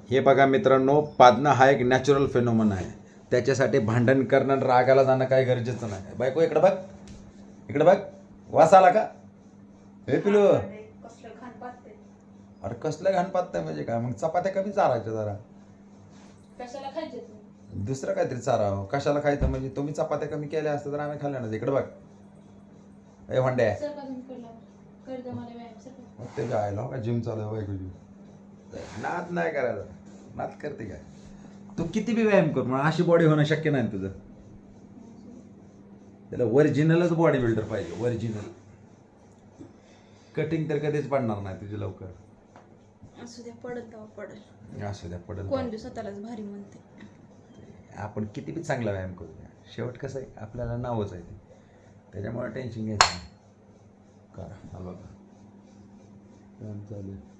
हे बघा मित्रांनो, पादणं हा एक नॅचरल फेनोमन आहे. त्याच्यासाठी भांडण करणं, रागाला जाणं काय गरजेचं नाही. बायको इकडं बघ, इकडं बघ, वास आला का? हे पिलू, अरे कसलं घाण पाहताय म्हणजे काय? मग चपात्या कमी चारायच्या जरा, कशाला खायचे दुसरं काहीतरी चारावं. कशाला खायचं म्हणजे? तुम्ही चपात्या कमी केल्या असतं तर आम्ही खाल्ल्या ना. इकडे बघ ए भांड्या, मग ते जायला का जिम चालू आहे बायकोची. नाद नाही करायचा, नाद करते काय? तू किती बी व्यायाम कर म्हणून अशी बॉडी होणं शक्य नाही तुझं. त्याला ओरिजिनलच बॉडी बिल्डर पाहिजे, ओरिजिनल. कटिंग तर कधीच पडणार नाही तुझी लवकर. असू द्या, पडत पडेल, असू द्या पडेल. कोण बी स्वतःलाच भारी म्हणते. आपण किती बी चांगला व्यायाम करूया, शेवट कसं आहे आपल्याला नावच आहे ते. त्याच्यामुळे टेन्शन घ्यायचं नाही. करा, हा बघा व्यायाम चालू आहे.